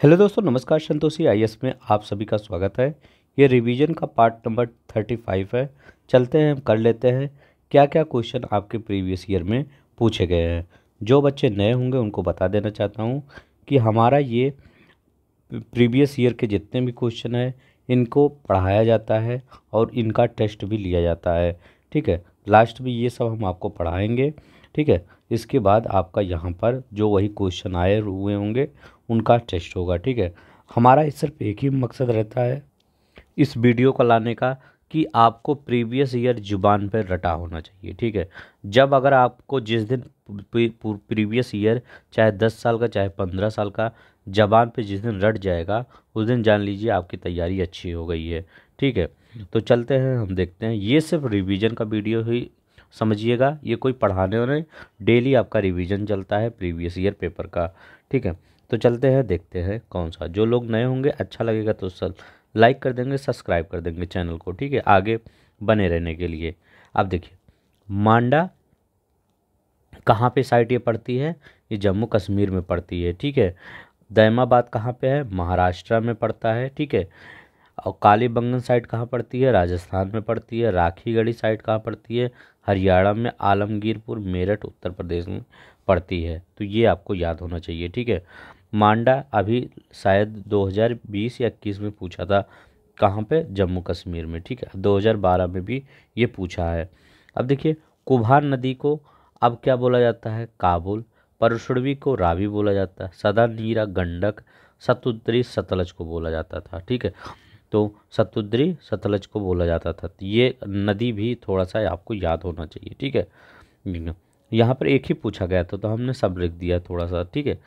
Hello दोस्तों, नमस्कार। Santoshi IAS में आप सभी का स्वागत है। ये रिवीजन का पार्ट नंबर 35 है। चलते हैं, हम कर लेते हैं क्या क्या क्वेश्चन आपके प्रीवियस ईयर में पूछे गए हैं। जो बच्चे नए होंगे उनको बता देना चाहता हूँ कि हमारा ये प्रीवियस ईयर के जितने भी क्वेश्चन हैं इनको पढ़ाया जाता है और इनका टेस्ट भी लिया जाता है। ठीक है, लास्ट में ये सब हम आपको पढ़ाएंगे। ठीक है, इसके बाद आपका यहाँ पर जो वही क्वेश्चन आए हुए होंगे उनका टेस्ट होगा। ठीक है, हमारा सिर्फ एक ही मकसद रहता है इस वीडियो को लाने का कि आपको प्रीवियस ईयर जुबान पर रटा होना चाहिए। ठीक है, जब अगर आपको जिस दिन प्रीवियस ईयर चाहे 10 साल का चाहे 15 साल का जबान पे जिस दिन रट जाएगा उस दिन जान लीजिए आपकी तैयारी अच्छी हो गई है। ठीक है, तो चलते हैं, हम देखते हैं। ये सिर्फ रिवीजन का वीडियो ही समझिएगा, ये कोई पढ़ाने वाले, डेली आपका रिवीजन चलता है प्रीवियस ईयर पेपर का। ठीक है, तो चलते हैं, देखते हैं कौन सा। जो लोग नए होंगे अच्छा लगेगा तो सब लाइक कर देंगे, सब्सक्राइब कर देंगे चैनल को। ठीक है, आगे बने रहने के लिए। अब देखिए, मांडा कहाँ पे साइट ये पड़ती है? ये जम्मू कश्मीर में पड़ती है। ठीक है, दैमाबाद कहाँ पे है? महाराष्ट्र में पड़ता है। ठीक है, और कालीबंगन साइट कहाँ पड़ती है? राजस्थान में पड़ती है। राखीगढ़ी साइट कहाँ पड़ती है? हरियाणा में। आलमगीरपुर मेरठ उत्तर प्रदेश में पड़ती है। तो ये आपको याद होना चाहिए। ठीक है, मांडा अभी शायद 2020 या 21 में पूछा था, कहाँ पे? जम्मू कश्मीर में। ठीक है, 2012 में भी ये पूछा है। अब देखिए, कुभार नदी को अब क्या बोला जाता है? काबुल। परशुड़वी को रावी बोला जाता है। सदा नीरा गंडक सतुद्री सतलज को बोला जाता था। ठीक है, तो सतुद्री सतलज को बोला जाता था। तो ये नदी भी थोड़ा सा आपको याद होना चाहिए। ठीक है, यहाँ पर एक ही पूछा गया था तो हमने सब लिख दिया थोड़ा सा। ठीक है,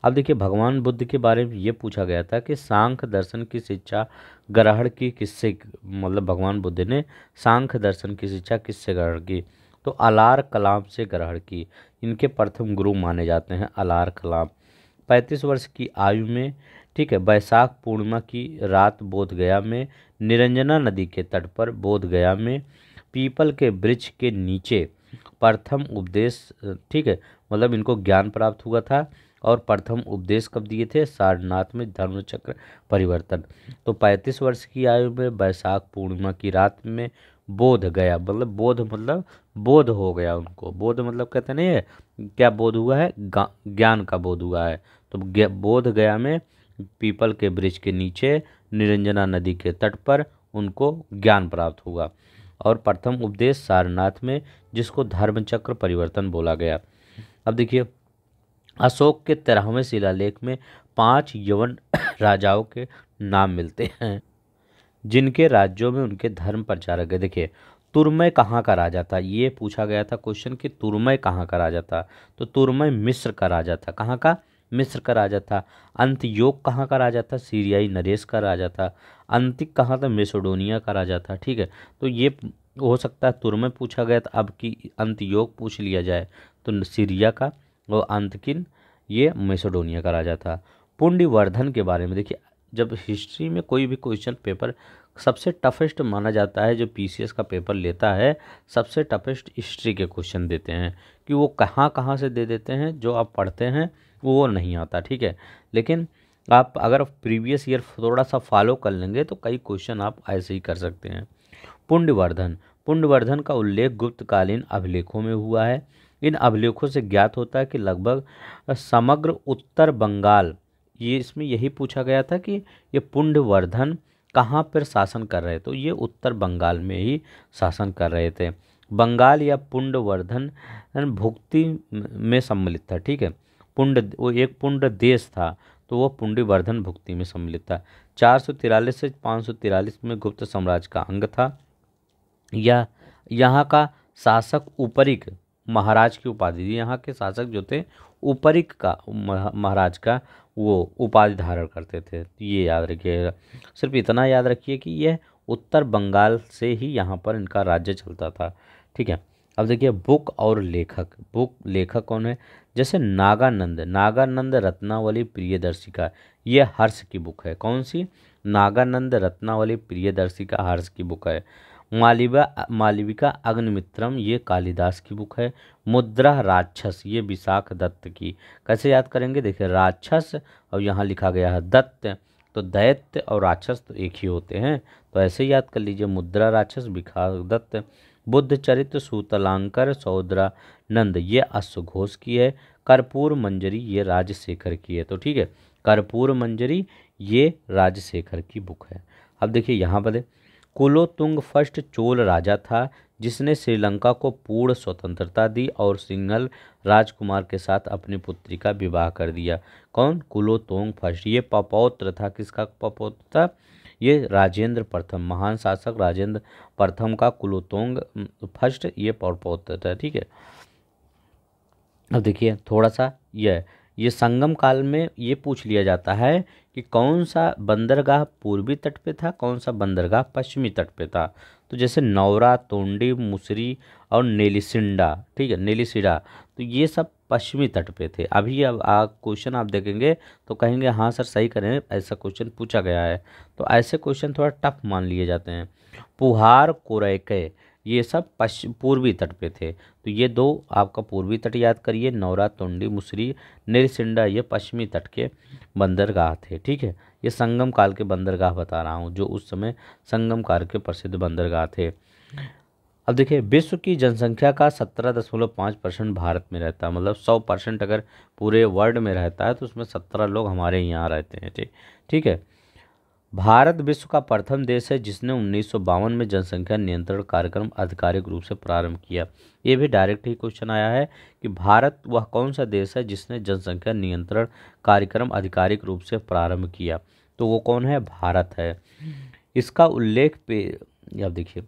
अब देखिए, भगवान बुद्ध के बारे में ये पूछा गया था कि सांख्य दर्शन की शिक्षा ग्रहण की किससे, मतलब भगवान बुद्ध ने सांख्य दर्शन की शिक्षा किससे ग्रहण की? तो अलार कलाम से ग्रहण की। इनके प्रथम गुरु माने जाते हैं अलार कलाम। 35 वर्ष की आयु में, ठीक है, वैशाख पूर्णिमा की रात बोधगया में, निरंजना नदी के तट पर बोधगया में, पीपल के वृक्ष के नीचे प्रथम उपदेश, ठीक है, मतलब इनको ज्ञान प्राप्त हुआ था। और प्रथम उपदेश कब दिए थे? सारनाथ में धर्मचक्र परिवर्तन। तो 35 वर्ष की आयु में वैशाख पूर्णिमा की रात में बोध गया, मतलब बोध मतलब बोध हो गया उनको। बोध मतलब कहते नहीं है क्या बोध हुआ है? ज्ञान का बोध हुआ है। तो बोध गया में पीपल के वृक्ष के नीचे निरंजना नदी के तट पर उनको ज्ञान प्राप्त हुआ। और प्रथम उपदेश सारनाथ में, जिसको धर्मचक्र परिवर्तन बोला गया। अब देखिए, अशोक के 13वें शिलालेख में 5 यवन राजाओं के नाम मिलते हैं जिनके राज्यों में उनके धर्म प्रचारक है। देखिए, तुरमय कहाँ का राजा था? ये पूछा गया था क्वेश्चन कि तुरमय कहाँ का राजा था। तो तुरमय मिस्र का राजा था। कहाँ का? मिस्र का राजा था। अंतयोग कहाँ का राजा था? सीरियाई नरेश का राजा था। अंतिक कहाँ था? मेसिडोनिया का राजा था। ठीक है, तो ये हो सकता है तुरमय पूछा गया था, अब की अंतयोग पूछ लिया जाए तो सीरिया का, और अंतकिन ये मेसिडोनिया का राजा था। पुंडीवर्धन के बारे में देखिए, जब हिस्ट्री में कोई भी क्वेश्चन पेपर सबसे टफेस्ट माना जाता है, जो पीसीएस का पेपर लेता है सबसे टफेस्ट हिस्ट्री के क्वेश्चन देते हैं, कि वो कहाँ कहाँ से दे देते हैं, जो आप पढ़ते हैं वो नहीं आता। ठीक है, लेकिन आप अगर प्रीवियस ईयर थोड़ा सा फॉलो कर लेंगे तो कई क्वेश्चन आप ऐसे ही कर सकते हैं। पुंडवर्धन, पुंडवर्धन का उल्लेख गुप्तकालीन अभिलेखों में हुआ है। इन अभिलेखों से ज्ञात होता है कि लगभग समग्र उत्तर बंगाल, ये इसमें यही पूछा गया था कि ये पुंडवर्धन कहाँ पर शासन कर रहे थे? तो ये उत्तर बंगाल में ही शासन कर रहे थे। बंगाल या पुंडवर्धन भुक्ति में सम्मिलित था। ठीक है, पुंड वो एक पुंड देश था, तो वो पुंडवर्धन भुक्ति में सम्मिलित था। 443 से 543 में गुप्त साम्राज्य का अंग था। या यहाँ का शासक उपरिक महाराज की उपाधि थी। यहाँ के शासक जो थे उपरिक का महाराज का वो उपाधि धारण करते थे। ये याद रखिएगा, सिर्फ इतना याद रखिए कि यह उत्तर बंगाल से ही यहाँ पर इनका राज्य चलता था। ठीक है, अब देखिए, बुक और लेखक। बुक लेखक कौन है? जैसे नागानंद, नागानंद रत्नावली प्रियदर्शिका, ये हर्ष की बुक है। कौन सी? नागानंद रत्नावली प्रियदर्शिका हर्ष की बुक है। मालविका अग्निमित्रम ये कालिदास की बुक है। मुद्रा राक्षस ये विशाख दत्त की। कैसे याद करेंगे, देखिए राक्षस और यहाँ लिखा गया है दत्त, तो दैत्य और राक्षस तो एक ही होते हैं, तो ऐसे ही याद कर लीजिए मुद्रा राक्षस विशाख दत्त। बुद्ध चरित्र सूतलांकर सौदरानंद ये अश्वघोष की है। कर्पूर मंजरी ये राजशेखर की है। तो ठीक है, कर्पूर मंजरी ये राजशेखर की बुक है। अब देखिए यहाँ पर कुलोतुंग फर्स्ट चोल राजा था जिसने श्रीलंका को पूर्ण स्वतंत्रता दी और सिंघल राजकुमार के साथ अपनी पुत्री का विवाह कर दिया। कौन, कुलोतुंग फर्स्ट। ये पपौत्र था, किसका पपौत्र था, ये राजेंद्र प्रथम, महान शासक राजेंद्र प्रथम का कुलोतुंग फर्स्ट ये पपौत्र था। ठीक है, अब देखिए थोड़ा सा ये संगम काल में ये पूछ लिया जाता है कि कौन सा बंदरगाह पूर्वी तट पे था, कौन सा बंदरगाह पश्चिमी तट पे था। तो जैसे नौरा, तोंडी, मुसरी और नेलिसिंडा, ठीक है नेलिसिडा, तो ये सब पश्चिमी तट पे थे। अभी अब क्वेश्चन आप देखेंगे तो कहेंगे हाँ सर सही करें, ऐसा क्वेश्चन पूछा गया है। तो ऐसे क्वेश्चन थोड़ा टफ मान लिए जाते हैं। पुहार, कोरैके ये सब पूर्वी तट पे थे, तो ये दो आपका पूर्वी तट याद करिए। नौरा, तोंडी, मुसरी, नेरसिंडा ये पश्चिमी तट के बंदरगाह थे। ठीक है, ये संगम काल के बंदरगाह बता रहा हूँ, जो उस समय संगम काल के प्रसिद्ध बंदरगाह थे। अब देखिए विश्व की जनसंख्या का 17.5% भारत में रहता है, मतलब 100% अगर पूरे वर्ल्ड में रहता है तो उसमें 17 लोग हमारे यहाँ रहते हैं। ठीक है, भारत विश्व का प्रथम देश है जिसने 1952 में जनसंख्या नियंत्रण कार्यक्रम आधिकारिक रूप से प्रारंभ किया। ये भी डायरेक्ट ही क्वेश्चन आया है कि भारत वह कौन सा देश है जिसने जनसंख्या नियंत्रण कार्यक्रम आधिकारिक रूप से प्रारंभ किया, तो वो कौन है, भारत है। इसका उल्लेख पे अब देखिए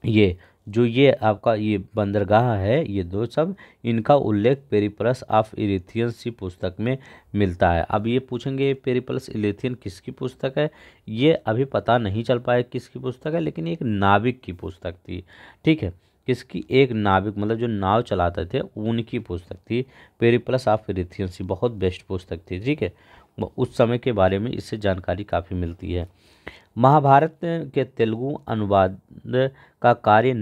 ये आपका ये बंदरगाह है, ये दो सब, इनका उल्लेख पेरिप्लस ऑफ इलेथियन सी पुस्तक में मिलता है। अब ये पूछेंगे पेरिप्लस इलेथियन किसकी पुस्तक है, ये अभी पता नहीं चल पाया किसकी पुस्तक है, लेकिन एक नाविक की पुस्तक थी। ठीक है, किसकी, एक नाविक मतलब जो नाव चलाते थे उनकी पुस्तक थी पेरिप्लस ऑफ इलेथियन सी, बहुत बेस्ट पुस्तक थी। ठीक है, उस समय के बारे में इससे जानकारी काफ़ी मिलती है। महाभारत के तेलुगु अनुवाद का कार्य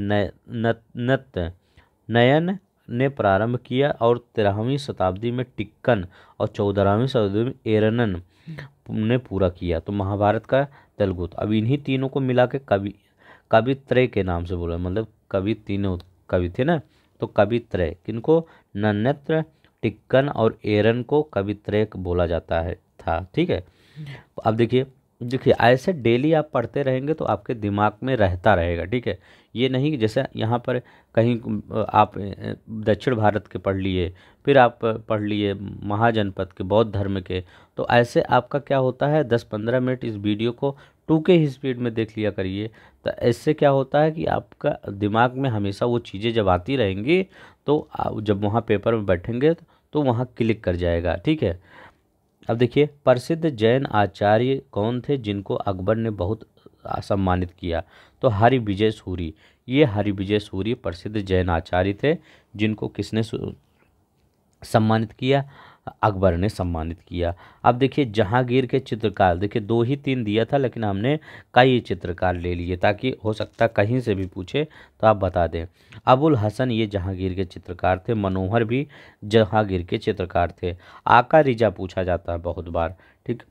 नयन ने प्रारंभ किया और 13वीं शताब्दी में टिक्कन और 14वीं शताब्दी में एरनन ने पूरा किया। तो महाभारत का तेलुगु, तो अब इन्हीं तीनों को मिला के कवित्रय के नाम से बोला, मतलब कवि तीनों कवि थे ना, तो कवित्रय किनको, नन्नत्र, टिक्कन और एरन को कवित्रय बोला जाता है था। ठीक है, अब देखिए ऐसे डेली आप पढ़ते रहेंगे तो आपके दिमाग में रहता रहेगा। ठीक है, ये नहीं कि जैसे यहाँ पर कहीं आप दक्षिण भारत के पढ़ लिए, फिर आप पढ़ लिए महाजनपद के बौद्ध धर्म के, तो ऐसे आपका क्या होता है 10-15 मिनट इस वीडियो को 2K ही स्पीड में देख लिया करिए। तो इससे क्या होता है कि आपका दिमाग में हमेशा वो चीज़ें जब आती रहेंगी तो आप जब वहाँ पेपर में बैठेंगे तो वहाँ क्लिक कर जाएगा। ठीक है, अब देखिए प्रसिद्ध जैन आचार्य कौन थे जिनको अकबर ने बहुत सम्मानित किया, तो हरिविजय सूरी, ये हरिविजय सूरी प्रसिद्ध जैन आचार्य थे जिनको किसने सम्मानित किया, अकबर ने सम्मानित किया। अब देखिए जहांगीर के चित्रकार, देखिए 2 ही 3 दिया था लेकिन हमने कई चित्रकार ले लिए ताकि हो सकता कहीं से भी पूछे तो आप बता दें। अबुल हसन ये जहांगीर के चित्रकार थे, मनोहर भी जहांगीर के चित्रकार थे। आका रिजा पूछा जाता है बहुत बार। ठीक,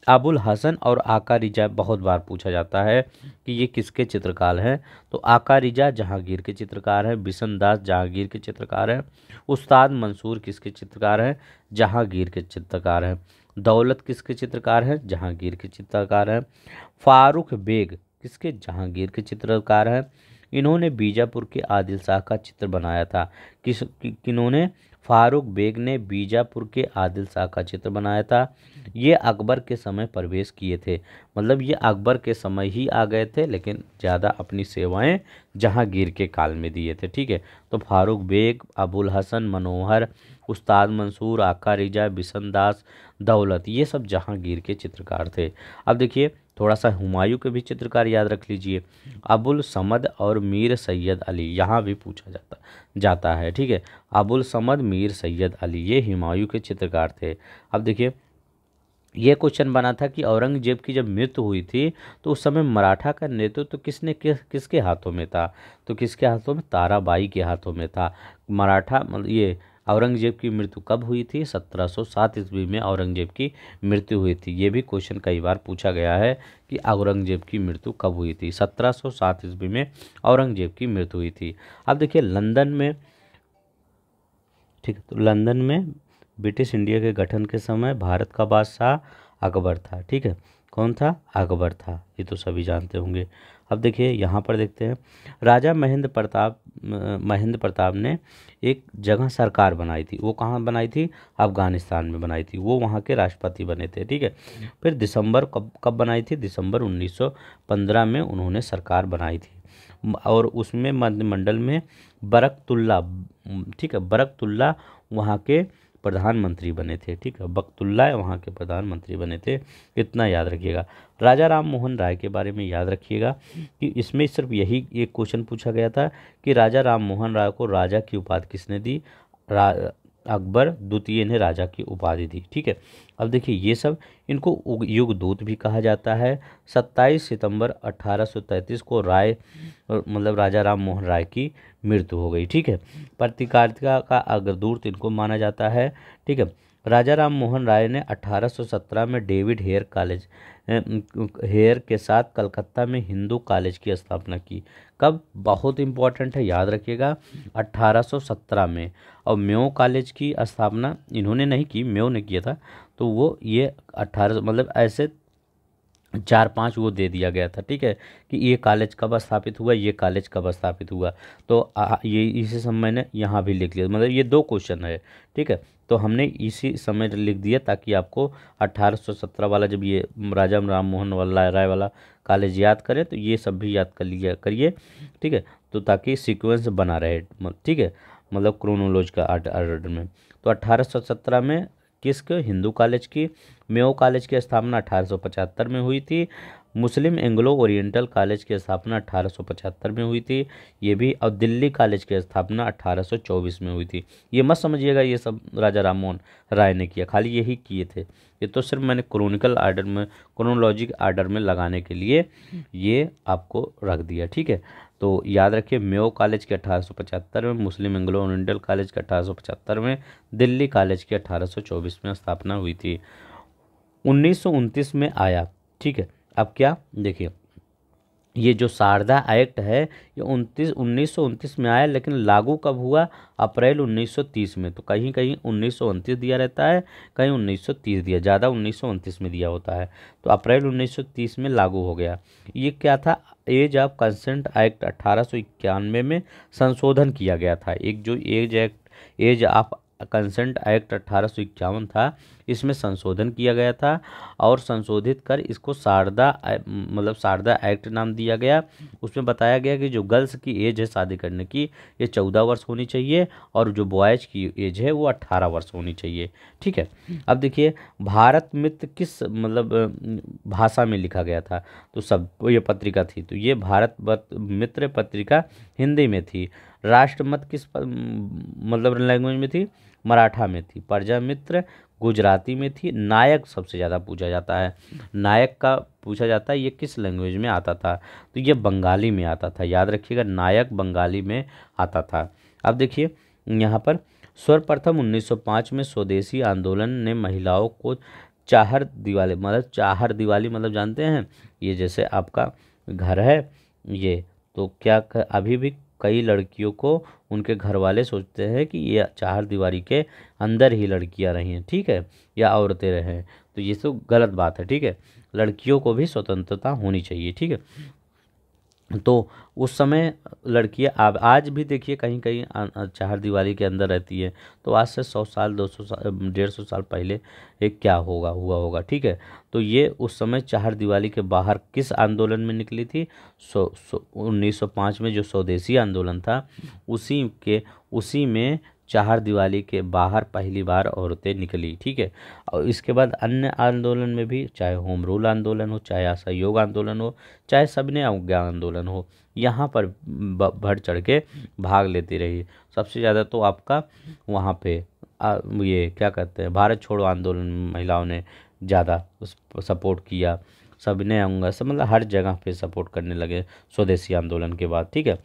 अबुल हसन और आका रिजा बहुत बार पूछा जाता है कि ये किसके चित्रकार हैं, तो आका रिजा जहांगीर के चित्रकार हैं, बिशन दास जहांगीर के चित्रकार हैं, उस्ताद मंसूर किसके चित्रकार हैं, जहांगीर के चित्रकार हैं, दौलत किसके चित्रकार हैं, जहांगीर के चित्रकार हैं, फारूक बेग किसके, जहांगीर के चित्रकार हैं। इन्होंने बीजापुर के आदिल शाह का चित्र बनाया था। किन्होंने, फारूक बेग ने बीजापुर के आदिल शाह का चित्र बनाया था। ये अकबर के समय प्रवेश किए थे, मतलब ये अकबर के समय ही आ गए थे लेकिन ज़्यादा अपनी सेवाएं जहांगीर के काल में दिए थे। ठीक है, तो फारूक बेग, अबुल हसन, मनोहर, उस्ताद मंसूर, आका रिजा, बिशन दास, दौलत, ये सब जहांगीर के चित्रकार थे। अब देखिए थोड़ा सा हुमायूं के भी चित्रकार याद रख लीजिए, अबुल समद और मीर सैयद अली, यहाँ भी पूछा जाता है। ठीक है, अबुल समद, मीर सैयद अली ये हुमायूं के चित्रकार थे। अब देखिए ये क्वेश्चन बना था कि औरंगजेब की जब मृत्यु हुई थी तो उस समय मराठा का नेतृत्व तो किसके हाथों में था? तो किसके हाथों में? ताराबाई के हाथों में था। मराठा मतलब ये औरंगजेब की मृत्यु कब हुई थी? 1707 ईस्वी में औरंगजेब की मृत्यु हुई थी। ये भी क्वेश्चन कई बार पूछा गया है कि औरंगजेब की मृत्यु कब हुई थी? 1707 ईस्वी में औरंगजेब की मृत्यु हुई थी। अब देखिए लंदन में, ठीक है, तो लंदन में ब्रिटिश इंडिया के गठन के समय भारत का बादशाह अकबर था। ठीक है, कौन था? अकबर था, ये तो सभी जानते होंगे। अब देखिए यहाँ पर देखते हैं, राजा महेंद्र प्रताप ने एक जगह सरकार बनाई थी। वो कहाँ बनाई थी? अफगानिस्तान में बनाई थी। वो वहाँ के राष्ट्रपति बने थे। ठीक है, फिर दिसंबर कब कब बनाई थी? दिसंबर 1915 में उन्होंने सरकार बनाई थी। और उसमें मंत्रिमंडल में बरकतुल्ला, ठीक है, बरकतुल्ला वहाँ के प्रधानमंत्री बने थे। ठीक है, बरकतुल्ला वहाँ के प्रधानमंत्री बने थे। इतना याद रखिएगा। राजा राम मोहन राय के बारे में याद रखिएगा कि इसमें सिर्फ यही एक क्वेश्चन पूछा गया था कि राजा राम मोहन राय को राजा की उपाधि किसने दी? अकबर द्वितीय ने राजा की उपाधि दी। ठीक है, अब देखिए ये सब, इनको युग दूत भी कहा जाता है। 27 सितंबर 1833 को मतलब राजा राम मोहन राय की मृत्यु हो गई। ठीक है, पत्रकारिता का अग्रदूत इनको माना जाता है। ठीक है, राजा राम मोहन राय ने 1817 में डेविड हेयर के साथ कलकत्ता में हिंदू कॉलेज की स्थापना की। कब? बहुत इंपॉर्टेंट है, याद रखिएगा, 1817 में। और म्यो कॉलेज की स्थापना इन्होंने नहीं की, म्यो ने किया था। तो वो ये 18 मतलब ऐसे 4-5 वो दे दिया गया था। ठीक है, कि ये कॉलेज कब स्थापित हुआ, ये कॉलेज कब स्थापित हुआ। तो ये इसी समय मैंने यहाँ भी लिख लिया, मतलब ये 2 क्वेश्चन है। ठीक है, तो हमने इसी समय लिख दिया ताकि आपको 1817 वाला, जब ये राजा राम मोहन राय वाला कॉलेज याद करें तो ये सब भी याद कर लिया करिए। ठीक है, तो ताकि सीक्वेंस बना रहे, ठीक है, मतलब क्रोनोलॉजी का आर्डर में। तो 1817 में किसके? हिंदू कॉलेज की। मेयो कॉलेज की स्थापना 1875 में हुई थी। मुस्लिम एंग्लो ओरिएंटल कॉलेज की स्थापना 1875 में हुई थी ये भी। और दिल्ली कॉलेज की स्थापना 1824 में हुई थी। ये मत समझिएगा ये सब राजा राम मोहन राय ने किया, खाली यही किए थे। ये तो सिर्फ मैंने क्रोनोलॉजिक आर्डर में लगाने के लिए ये आपको रख दिया। ठीक है, तो याद रखिए, मेयो कॉलेज के 1875 में, मुस्लिम एंग्लो ओरिएंटल कॉलेज के 1875 में, दिल्ली कॉलेज की 1824 में स्थापना हुई थी। 1929 में आया। ठीक है, अब क्या देखिए, ये जो शारदा एक्ट है ये 1929 में आया, लेकिन लागू कब हुआ? अप्रैल 1930 में। तो कहीं कहीं 1929 दिया रहता है, कहीं 1930 दिया, ज़्यादा 1929 में दिया होता है। तो अप्रैल 1930 में लागू हो गया। ये क्या था? एज ऑफ कंसेंट एक्ट 1891 में संशोधन किया गया था। एक जो एज ऑफ कंसेंट एक्ट 1851 था, इसमें संशोधन किया गया था और संशोधित कर इसको मतलब शारदा एक्ट नाम दिया गया। उसमें बताया गया कि जो गर्ल्स की एज है शादी करने की, ये 14 वर्ष होनी चाहिए और जो बॉयज की एज है वो 18 वर्ष होनी चाहिए। ठीक है, अब देखिए, भारत मित्र किस भाषा में लिखा गया था? तो सब ये पत्रिका थी, तो ये भारत मित्र पत्रिका हिंदी में थी। राष्ट्रमत किस लैंग्वेज में थी? मराठा में थी। प्रजा मित्र गुजराती में थी। नायक सबसे ज़्यादा पूछा जाता है, नायक का पूछा जाता है, ये किस लैंग्वेज में आता था? तो ये बंगाली में आता था, याद रखिएगा, नायक बंगाली में आता था। अब देखिए यहाँ पर, सर्वप्रथम 1905 में स्वदेशी आंदोलन ने महिलाओं को चाहर दिवाली मतलब जानते हैं, ये जैसे आपका घर है ये, तो क्या अभी भी कई लड़कियों को उनके घर वाले सोचते हैं कि ये चार दीवारी के अंदर ही लड़कियां रही हैं, ठीक है, या औरतें रहें, तो ये तो गलत बात है। ठीक है, लड़कियों को भी स्वतंत्रता होनी चाहिए। ठीक है, तो उस समय लड़कियां, अब आज भी देखिए कहीं कहीं चार दीवारी के अंदर रहती है। तो आज से 100 साल 200 साल 150 साल पहले एक क्या हुआ होगा। ठीक है, तो ये उस समय चार दीवारी के बाहर किस आंदोलन में निकली थी? 1905 में जो स्वदेशी आंदोलन था उसी में चार दीवारी के बाहर पहली बार औरतें निकली। ठीक है, और इसके बाद अन्य आंदोलन में भी, चाहे होम रूल आंदोलन हो, चाहे असहयोग आंदोलन हो, चाहे सबने अवज्ञा आंदोलन हो, यहाँ पर बढ़ चढ़ के भाग लेती रही। सबसे ज़्यादा तो आपका वहाँ पे ये क्या कहते हैं, भारत छोड़ो आंदोलन में महिलाओं ने ज़्यादा उस सपोर्ट किया, सबने आऊँगा सब मतलब हर जगह पे सपोर्ट करने लगे स्वदेशी आंदोलन के बाद। ठीक है,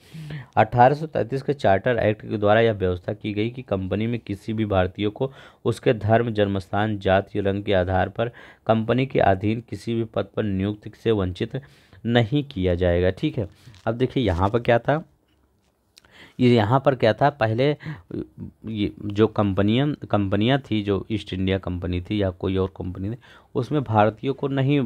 1833 के चार्टर एक्ट के द्वारा यह व्यवस्था की गई कि कंपनी में किसी भी भारतीय को उसके धर्म, जन्मस्थान, जाति, रंग के आधार पर कंपनी के अधीन किसी भी पद पर नियुक्ति से वंचित नहीं किया जाएगा। ठीक है, अब देखिए यहाँ पर क्या था, ये यहाँ पर क्या था, पहले ये जो कंपनियाँ थी, जो ईस्ट इंडिया कंपनी थी या कोई और कंपनी थी, उसमें भारतीयों को नहीं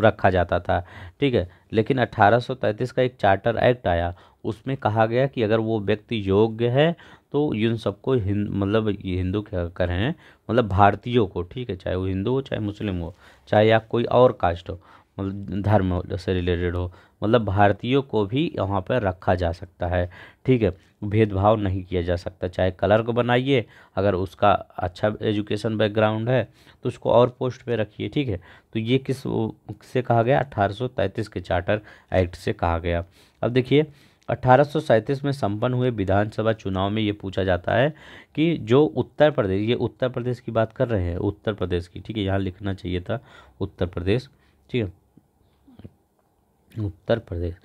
रखा जाता था। ठीक है, लेकिन 1833 का एक चार्टर एक्ट आया, उसमें कहा गया कि अगर वो व्यक्ति योग्य है तो इन सबको मतलब ये हिंदू क्या करें, मतलब भारतीयों को, ठीक है, चाहे वो हिंदू हो चाहे मुस्लिम हो चाहे या कोई और कास्ट हो, मतलब धर्म से रिलेटेड हो, मतलब भारतीयों को भी वहाँ पर रखा जा सकता है। ठीक है, भेदभाव नहीं किया जा सकता, चाहे कलर को बनाइए, अगर उसका अच्छा एजुकेशन बैकग्राउंड है तो उसको और पोस्ट पे रखिए। ठीक है, तो ये किस से कहा गया, 1833 के चार्टर एक्ट से कहा गया। अब देखिए 1837 में संपन्न हुए विधानसभा चुनाव में ये पूछा जाता है कि जो उत्तर प्रदेश, ये उत्तर प्रदेश की बात कर रहे हैं, उत्तर प्रदेश की, ठीक है, यहाँ लिखना चाहिए था उत्तर प्रदेश। ठीक है, उत्तर प्रदेश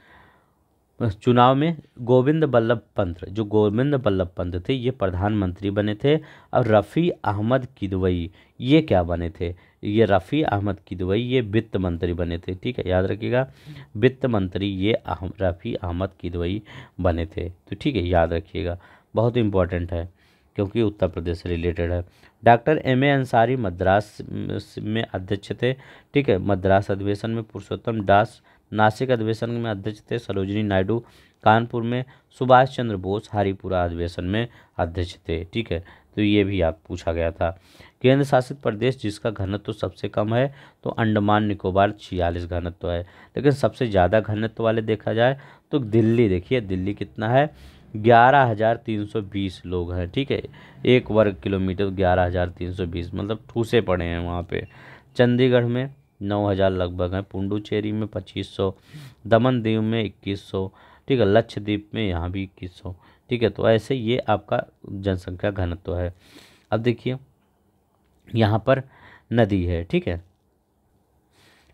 चुनाव में गोविंद बल्लभ पंत, जो गोविंद बल्लभ पंत थे ये प्रधानमंत्री बने थे, और रफ़ी अहमद किदवई ये क्या बने थे, ये रफ़ी अहमद किदवई ये वित्त मंत्री बने थे। ठीक है, याद रखिएगा, वित्त मंत्री ये रफ़ी अहमद किदवई बने थे। तो ठीक है, याद रखिएगा, बहुत इंपॉर्टेंट है क्योंकि उत्तर प्रदेश से रिलेटेड है। Doctor M A Ansari Madras में अध्यक्ष थे। ठीक है, मद्रास अधिवेशन में पुरुषोत्तम दास नासिक अधिवेशन में अध्यक्ष थे। सरोजिनी नायडू कानपुर में, सुभाष चंद्र बोस हरिपुरा अधिवेशन में अध्यक्ष थे। ठीक है, तो ये भी आप पूछा गया था। केंद्र शासित प्रदेश जिसका घनत्व तो सबसे कम है तो अंडमान निकोबार 46 घनत्व है, लेकिन सबसे ज़्यादा घनत्व वाले देखा जाए तो दिल्ली, देखिए दिल्ली कितना है, 11,320 लोग हैं। ठीक है, 1 वर्ग किलोमीटर 11,320, मतलब ठूसे पड़े हैं वहाँ पे। चंडीगढ़ में 9,000 लगभग हैं, पुडुचेरी में 2,500, दमन दीव में 2,100, ठीक है, लक्षद्वीप में यहाँ भी 2,100। ठीक है, तो ऐसे ये आपका जनसंख्या घनत्व है। अब देखिए यहाँ पर नदी है। ठीक है,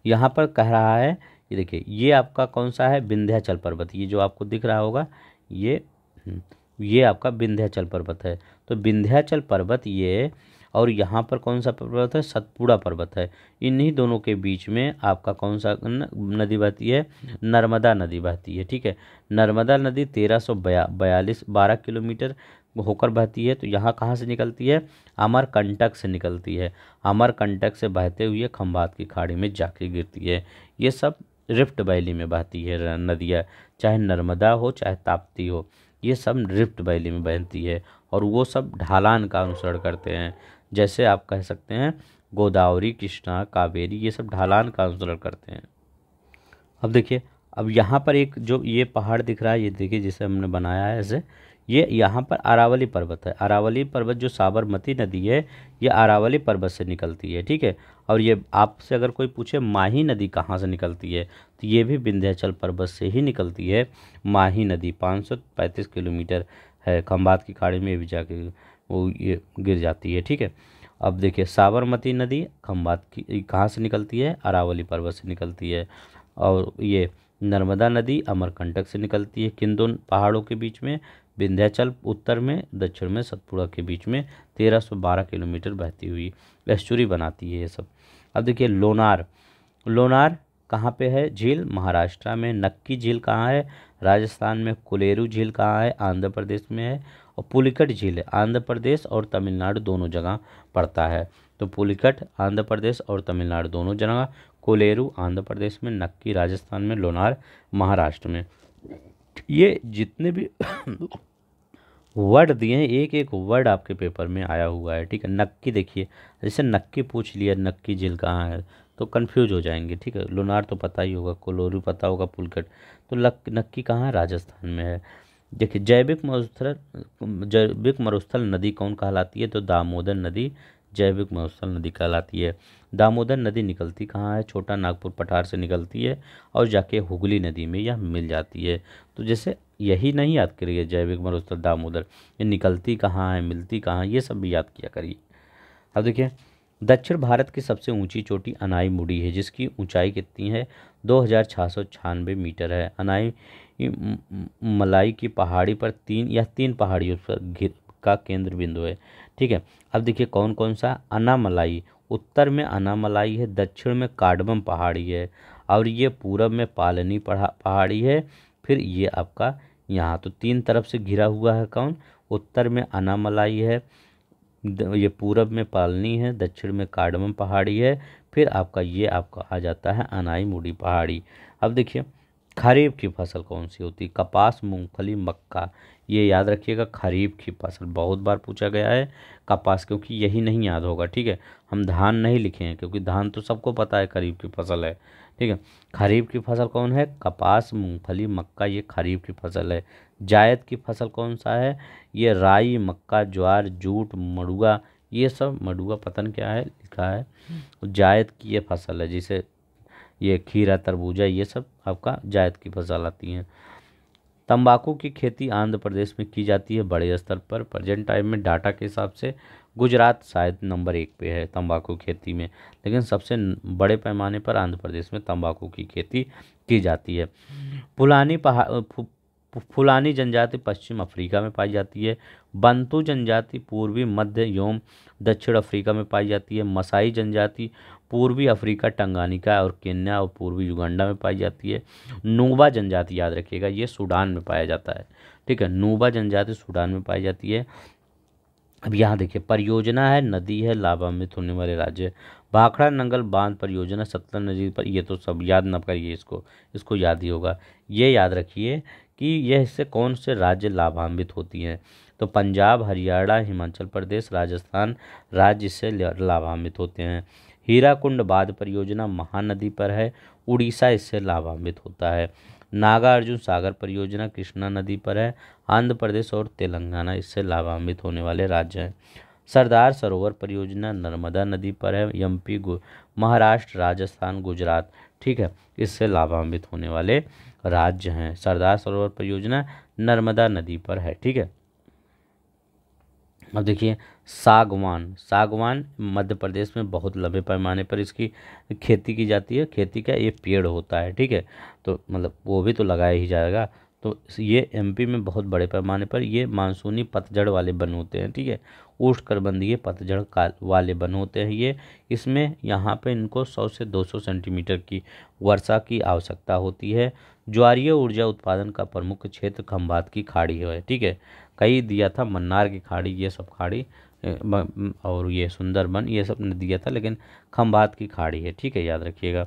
यहाँ पर कह रहा है, ये देखिए ये आपका कौन सा है, विंध्याचल पर्वत, ये जो आपको दिख रहा होगा ये आपका विंध्याचल पर्वत है। तो विंध्याचल पर्वत ये, और यहाँ पर कौन सा पर्वत है, सतपुड़ा पर्वत है। इन्हीं दोनों के बीच में आपका कौन सा नदी बहती है, नर्मदा नदी बहती है। ठीक है, नर्मदा नदी 1342 किलोमीटर होकर बहती है। तो यहाँ कहाँ से निकलती है, अमरकंटक से निकलती है, अमरकंटक से बहते हुए खंभात की खाड़ी में जाके गिरती है। ये सब रिफ्ट वैली में बहती है नदियाँ, चाहे नर्मदा हो चाहे ताप्ती हो, ये सब रिफ्ट वैली में बहती है, और वो सब ढालान का अनुसरण करते हैं। जैसे आप कह सकते हैं गोदावरी, कृष्णा, कावेरी, ये सब ढालान का अनुसरण करते हैं। अब देखिए, अब यहाँ पर एक जो ये पहाड़ दिख रहा है, ये देखिए जिसे हमने बनाया है ऐसे, ये यहाँ पर अरावली पर्वत है। अरावली पर्वत जो साबरमती नदी है ये अरावली पर्वत से निकलती है। ठीक है, और ये आपसे अगर कोई पूछे माही नदी कहाँ से निकलती है, तो ये भी विंध्याचल पर्वत से ही निकलती है। माही नदी 535 किलोमीटर है, खंभात की खाड़ी में भी जाके वो ये गिर जाती है। ठीक है, अब देखिए साबरमती नदी खंभात की कहाँ से निकलती है, अरावली पर्वत से निकलती है। और ये नर्मदा नदी अमरकंटक से निकलती है। किन दोनों पहाड़ों के बीच में, विंध्याचल उत्तर में, दक्षिण में सतपुड़ा के बीच में 1312 किलोमीटर बहती हुई एस्चुरी बनाती है ये सब। अब देखिए लोनार, लोनार कहाँ पे है, झील महाराष्ट्र में। नक्की झील कहाँ है, राजस्थान में। कोलेरू झील कहाँ है, आंध्र प्रदेश में है। और पुलिकट झील है, आंध्र प्रदेश और तमिलनाडु दोनों जगह पड़ता है। तो पुलिकट आंध्र प्रदेश और तमिलनाडु दोनों जगह, कोलेरू आंध्र प्रदेश में, नक्की राजस्थान में, लोनार महाराष्ट्र में। ये जितने भी वर्ड दिए हैं, एक एक वर्ड आपके पेपर में आया हुआ है। ठीक है, नक्की देखिए, जैसे नक्की पूछ लिया, नक्की झील कहाँ है तो कंफ्यूज हो जाएंगे। ठीक है, लोनार तो पता ही होगा, कोलोरू पता होगा, पुलकट, तो नक्की कहाँ है, राजस्थान में है। देखिए जैविक मरुस्थल नदी कौन कहलाती है, तो दामोदर नदी जैविक मरुस्थल नदी कहलाती है। दामोदर नदी निकलती कहाँ है, छोटा नागपुर पठार से निकलती है और जाके हुगली नदी में यह मिल जाती है। तो जैसे यही नहीं याद करिए जैविक मरुस्थल दामोदर, ये निकलती कहाँ है, मिलती कहाँ है, ये सब भी याद किया करिए। अब देखिए दक्षिण भारत की सबसे ऊंची चोटी अनाई मुड़ी है, जिसकी ऊंचाई कितनी है? 2696 मीटर है। अनाई मलाई की पहाड़ी पर तीन पहाड़ियों पर घिर का केंद्र बिंदु है। ठीक है, अब देखिए कौन कौन सा। अनामलाई, उत्तर में अनामलाई है, दक्षिण में कार्डमम पहाड़ी है, और ये पूरब में पालनी पहाड़ी है। फिर ये आपका यहाँ तो तीन तरफ से घिरा हुआ है। कौन? उत्तर में अनामलाई है, ये पूरब में पालनी है, दक्षिण में कार्डमम पहाड़ी है, फिर आपका आ जाता है अनाई मुड़ी पहाड़ी। अब देखिए खरीफ की फसल कौन सी होती है? कपास, मूंगफली, मक्का। ये याद रखिएगा, खरीफ की फसल बहुत बार पूछा गया है। कपास, क्योंकि यही नहीं याद होगा। ठीक है, हम धान नहीं लिखे हैं क्योंकि धान तो सबको पता है खरीफ की फसल है। ठीक है, खरीफ की फसल कौन है? कपास, मूंगफली, मक्का, ये खरीफ की फसल है। जायद की फसल कौन सा है? ये राई, मक्का, ज्वार, जूट, मड़ुआ, ये सब। मड़ुआ पतन क्या है लिखा है। जायद की ये फसल है, जिसे ये खीरा, तरबूजा, ये सब आपका जायद की फसल आती हैं। तंबाकू की खेती आंध्र प्रदेश में की जाती है बड़े स्तर पर। प्रेजेंट टाइम में डाटा के हिसाब से गुजरात शायद नंबर 1 पे है तंबाकू खेती में, लेकिन सबसे बड़े पैमाने पर आंध्र प्रदेश में तंबाकू की खेती की जाती है। फुलानी जनजाति पश्चिम अफ्रीका में पाई जाती है। बंतू जनजाति पूर्वी, मध्य एवं दक्षिण अफ्रीका में पाई जाती है। मसाई जनजाति पूर्वी अफ्रीका, टंगानिका और केन्या और पूर्वी युगांडा में पाई जाती है। नूबा जनजाति याद रखिएगा, ये सूडान में पाया जाता है। ठीक है, नूबा जनजाति सूडान में पाई जाती है। अब यहाँ देखिए परियोजना है, नदी है, लाभान्वित होने वाले राज्य। भाखड़ा नंगल बांध परियोजना सतलज नदी पर। ये तो सब याद ना करिए, इसको याद ही होगा। ये याद रखिए कि यह इससे कौन से राज्य लाभान्वित होती हैं। तो पंजाब, हरियाणा, हिमाचल प्रदेश, राजस्थान राज्य इससे लाभान्वित होते हैं। हीराकुंड बांध परियोजना महानदी पर है, उड़ीसा इससे लाभान्वित होता है। नागार्जुन सागर परियोजना कृष्णा नदी पर है, आंध्र प्रदेश और तेलंगाना इससे लाभान्वित होने वाले राज्य हैं। सरदार सरोवर परियोजना नर्मदा नदी पर है, एमपी, महाराष्ट्र, राजस्थान, गुजरात, ठीक है, इससे लाभान्वित होने वाले राज्य हैं। सरदार सरोवर परियोजना नर्मदा नदी पर है। ठीक है, अब देखिए सागवान मध्य प्रदेश में बहुत लंबे पैमाने पर इसकी खेती की जाती है। खेती का ये पेड़ होता है। ठीक है, तो मतलब वो भी तो लगाया ही जाएगा। तो ये एमपी में बहुत बड़े पैमाने पर ये मानसूनी पतझड़ वाले वन होते हैं। ठीक है, उष्णकटिबंधीय पतझड़ वाले वन होते हैं ये। इसमें यहाँ पे इनको 100 से 200 सेंटीमीटर की वर्षा की आवश्यकता होती है। ज्वारीय ऊर्जा उत्पादन का प्रमुख क्षेत्र खंभात की खाड़ी है। ठीक है, कई दिया था मन्नार की खाड़ी, ये सब खाड़ी और ये सुंदरबन, ये सब ने दिया था, लेकिन खंभात की खाड़ी है। ठीक है, याद रखिएगा।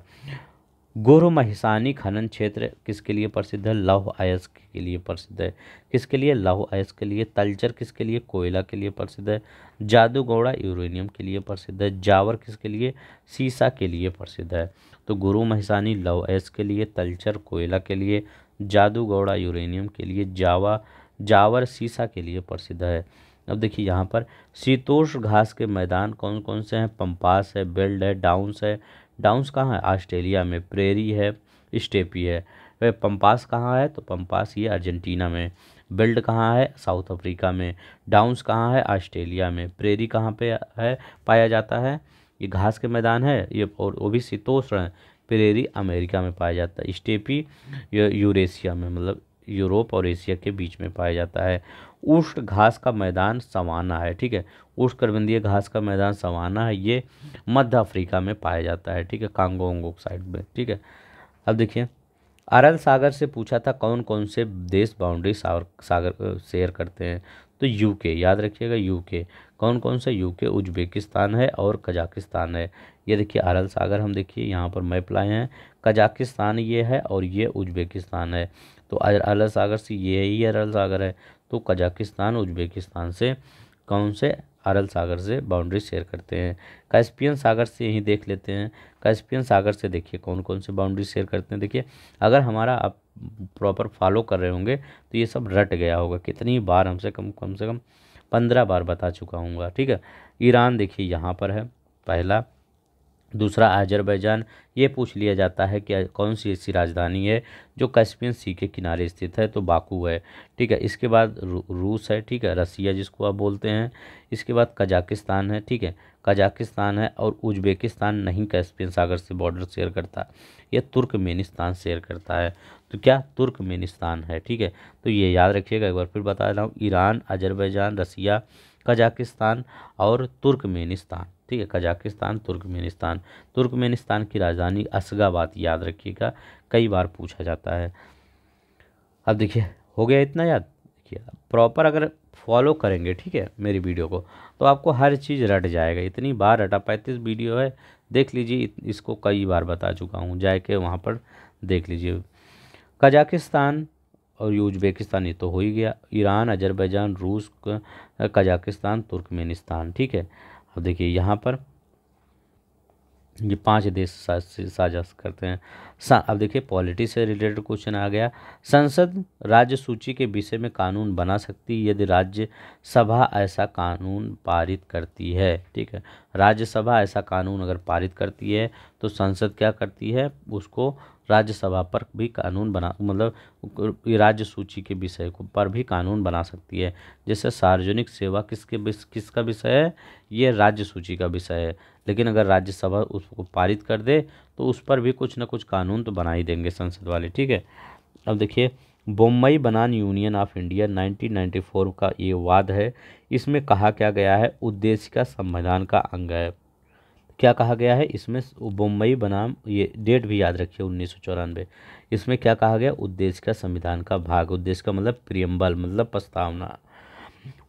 गुरु महिसानी खनन क्षेत्र किसके लिए प्रसिद्ध है? लौह अयस्क के लिए प्रसिद्ध है। किसके लिए? लौह अयस्क के लिए। तलचर किसके लिए? कोयला के लिए प्रसिद्ध है। जादूगौड़ा यूरेनियम के लिए प्रसिद्ध है। जावर किसके लिए? सीसा के लिए प्रसिद्ध है। तो गुरु महिसानी लौह अयस्क के लिए, तलचर कोयला के लिए, जादूगौड़ा यूरेनियम के लिए, जावर सीसा के लिए प्रसिद्ध है। अब देखिए यहाँ पर शीतोष्ण घास के मैदान कौन कौन से हैं? पंपास है, बेल्ट है, डाउन्स है। डाउन्स कहाँ है? ऑस्ट्रेलिया में। प्रेरी है, स्टेपी है। वह पंपास कहाँ है? तो पंपास ये अर्जेंटीना में। बेल्ट कहाँ है? साउथ अफ्रीका में। डाउन्स कहाँ है? ऑस्ट्रेलिया में। प्रेरी कहाँ पे है पाया जाता है? ये घास के मैदान है ये, और वो भी शीतोष्ण है। प्रेरी अमेरिका में पाया जाता है। स्टेपी यूरेशिया में, मतलब यूरोप और एशिया के बीच में पाया जाता है। उष्ण घास का मैदान सवाना है। ठीक है, उष्णकटिबंधीय घास का मैदान सवाना है, ये मध्य अफ्रीका में पाया जाता है। ठीक है, कांगो साइड में। ठीक है, अब देखिए अरल सागर से पूछा था कौन कौन से देश बाउंड्री सागर शेयर करते हैं? तो यूके, याद रखिएगा यूके। कौन कौन से? यूके, उज्बेकिस्तान है और कजाकिस्तान है। ये देखिए अरल सागर, हम देखिए यहाँ पर मैप लाए हैं। कजाकिस्तान ये है और ये उज्बेकिस्तान है। तो अरल सागर से ये ही अरल सागर है। तो कजाकिस्तान उज्बेकिस्तान से कौन से? अरल सागर से बाउंड्री शेयर करते हैं। कैस्पियन सागर से यही देख लेते हैं। कैस्पियन सागर से देखिए कौन कौन से बाउंड्री शेयर करते हैं। देखिए अगर हमारा आप प्रॉपर फॉलो कर रहे होंगे तो ये सब रट गया होगा। कितनी बार हमसे कम से कम 15 बार बता चुका हूँगा। ठीक है, ईरान देखिए यहाँ पर है पहला। दूसरा अजरबैजान, ये पूछ लिया जाता है कि कौन सी ऐसी राजधानी है जो कैस्पियन सी के किनारे स्थित है? तो बाकू है। ठीक है, इसके बाद रूस है। ठीक है, रसिया जिसको आप बोलते हैं। इसके बाद कजाकिस्तान है। ठीक है, कजाकिस्तान है, और उज्बेकिस्तान नहीं कैस्पियन सागर से बॉर्डर शेयर करता, ये तुर्कमेनिस्तान शेयर करता है। तो क्या तुर्कमेनिस्तान है, ठीक है। तो ये याद रखिएगा, एक बार फिर बता रहा हूँ, ईरान, अजरबैजान, रसिया, कजाकिस्तान और तुर्कमेनिस्तान, ठीक है। Kazakhstan, Turkmenistan. तुर्कमेनिस्तान की राजधानी अशगाबाद, याद रखिएगा, कई बार पूछा जाता है। अब देखिए, हो गया इतना याद। देखिए प्रॉपर अगर फॉलो करेंगे, ठीक है, मेरी वीडियो को, तो आपको हर चीज़ रट जाएगा। इतनी बार रटा, 35 वीडियो है, देख लीजिए, इसको कई बार बता चुका हूँ, जाके वहाँ पर देख लीजिए। कजाकिस्तान और उज्बेकिस्तान ये तो हो ही गया, ईरान, अजरबैजान, रूस, कजाकिस्तान, तुर्कमेनिस्तान, ठीक है। अब देखिए यहाँ पर ये 5 देश साझा करते हैं। अब देखिए पॉलिटी से रिलेटेड क्वेश्चन आ गया। संसद राज्य सूची के विषय में कानून बना सकती है यदि राज्यसभा ऐसा कानून पारित करती है, ठीक है। राज्यसभा ऐसा कानून अगर पारित करती है तो संसद क्या करती है, उसको राज्यसभा पर भी कानून बना, मतलब राज्य सूची के विषय को पर भी कानून बना सकती है। जैसे सार्वजनिक सेवा किसका विषय है, ये राज्य सूची का विषय है, लेकिन अगर राज्यसभा उसको पारित कर दे तो उस पर भी कुछ ना कुछ कानून तो बना ही देंगे संसद वाले, ठीक है। अब देखिए, बम्बई बनाम यूनियन ऑफ इंडिया 1994 का ये वाद है, इसमें कहा क्या गया है, उद्देश्य का संविधान का अंग है। क्या कहा गया है इसमें, बम्बई बनाम, ये डेट भी याद रखिए 1994, इसमें क्या कहा गया, उद्देश्य का संविधान का भाग, उद्देश्य का मतलब प्रियम्बल, मतलब प्रस्तावना।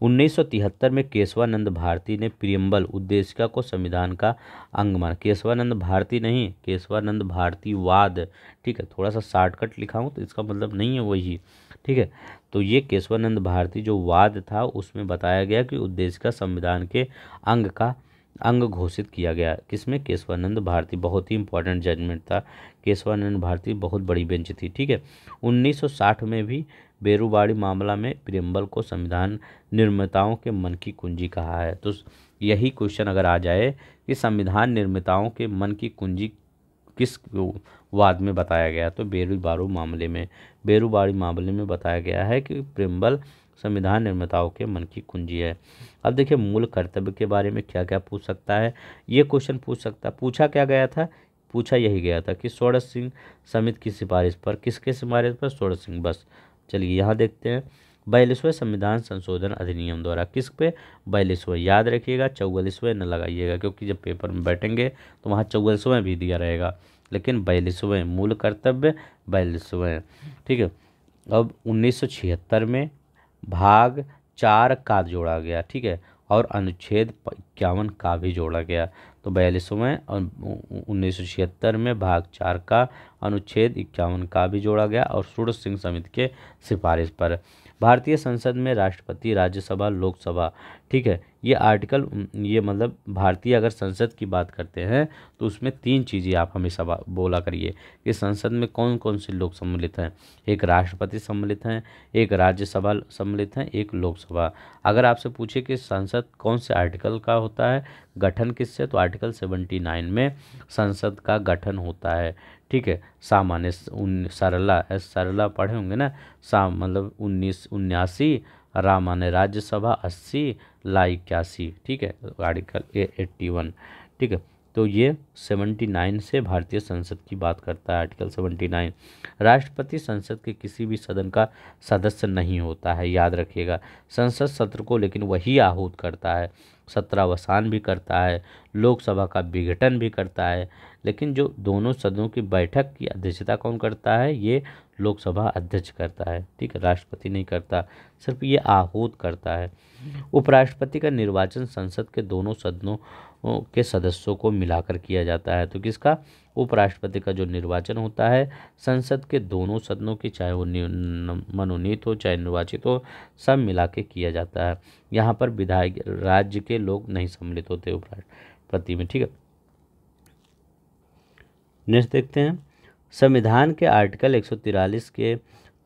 1973 में केशवानंद भारती ने प्रियम्बल, उद्देशिका को संविधान का अंग माना। केशवानंद भारती नहीं, केशवानंद भारती वाद, ठीक है। थोड़ा सा शॉर्टकट लिखा हूँ तो इसका मतलब नहीं है वही, ठीक है। तो ये केशवानंद भारती जो वाद था उसमें बताया गया कि उद्देशिका संविधान के अंग घोषित किया गया। किसमें, केशवानंद भारती, बहुत ही इंपॉर्टेंट जजमेंट था। केशवानंद भारती बहुत बड़ी बेंच थी, ठीक है। 1960 में भी बेरुबाड़ी मामला में प्रियम्बल को संविधान निर्माताओं के मन की कुंजी कहा है। तो यही क्वेश्चन अगर आ जाए कि संविधान निर्माताओं के मन की कुंजी किस वाद में बताया गया, तो बेरुबाड़ी मामले में बताया गया है कि प्रियम्बल संविधान निर्माताओं के मन की कुंजी है। अब देखिए, मूल कर्तव्य के बारे में क्या क्या पूछ सकता है, ये क्वेश्चन पूछा क्या गया था, पूछा यही गया था कि षोडश सिंह समिति की सिफारिश पर, किसके सिफारिश पर, षोडश सिंह, बस। चलिए यहाँ देखते हैं, 42वें संविधान संशोधन अधिनियम द्वारा, किस पे, 42वें, याद रखिएगा, 44वें न लगाइएगा, क्योंकि जब पेपर में बैठेंगे तो वहाँ 44वें भी दिया रहेगा, लेकिन 42वें, मूल कर्तव्य 42वें, ठीक है। अब 1976 में भाग 4 का जोड़ा गया, ठीक है, और अनुच्छेद 51 का भी जोड़ा गया। तो 42वें और 1976 में भाग 4 का अनुच्छेद 51 का भी जोड़ा गया, और षोडश सिंह समिति के सिफारिश पर। भारतीय संसद में राष्ट्रपति, राज्यसभा, लोकसभा, ठीक है, ये आर्टिकल, ये मतलब भारतीय अगर संसद की बात करते हैं तो उसमें 3 चीज़ें आप हमेशा बोला करिए कि संसद में कौन कौन से लोग सम्मिलित हैं। एक राष्ट्रपति सम्मिलित हैं, एक राज्यसभा सम्मिलित हैं, एक लोकसभा। अगर आपसे पूछे कि संसद कौन से आर्टिकल का होता है गठन, किससे, तो आर्टिकल 79 में संसद का गठन होता है, ठीक है। सामान्य सरला पढ़े होंगे ना, मतलब 1979, रामान्य राज्यसभा 80, ला 81, ठीक है, आर्टिकल 81, ठीक है। तो ये 79 से भारतीय संसद की बात करता है, आर्टिकल 79। राष्ट्रपति संसद के किसी भी सदन का सदस्य नहीं होता है, याद रखिएगा। संसद सत्र को लेकिन वही आहूत करता है, सत्रावसान भी करता है, लोकसभा का विघटन भी करता है, लेकिन जो दोनों सदनों की बैठक की अध्यक्षता कौन करता है, ये लोकसभा अध्यक्ष करता है, ठीक है, राष्ट्रपति नहीं करता, सिर्फ ये आहूत करता है। उपराष्ट्रपति का निर्वाचन संसद के दोनों सदनों के सदस्यों को मिलाकर किया जाता है। तो किसका, उपराष्ट्रपति का जो निर्वाचन होता है संसद के दोनों सदनों की, चाहे वो मनोनीत हो चाहे निर्वाचित हो, सब मिला के किया जाता है। यहाँ पर विधायक राज्य के लोग नहीं सम्मिलित होते उपराष्ट्रपति में, ठीक है। नेक्स्ट देखते हैं, संविधान के आर्टिकल 143 के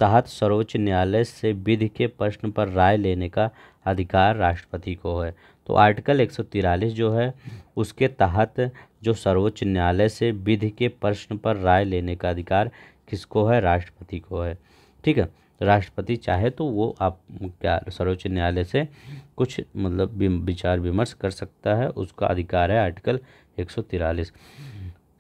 तहत सर्वोच्च न्यायालय से विधि के प्रश्न पर राय लेने का अधिकार राष्ट्रपति को है। तो आर्टिकल 143 जो है उसके तहत जो सर्वोच्च न्यायालय से विधि के प्रश्न पर राय लेने का अधिकार किसको है, राष्ट्रपति को है, ठीक है। राष्ट्रपति चाहे तो वो आप क्या सर्वोच्च न्यायालय से कुछ मतलब विचार विमर्श कर सकता है, उसका अधिकार है। आर्टिकल 143।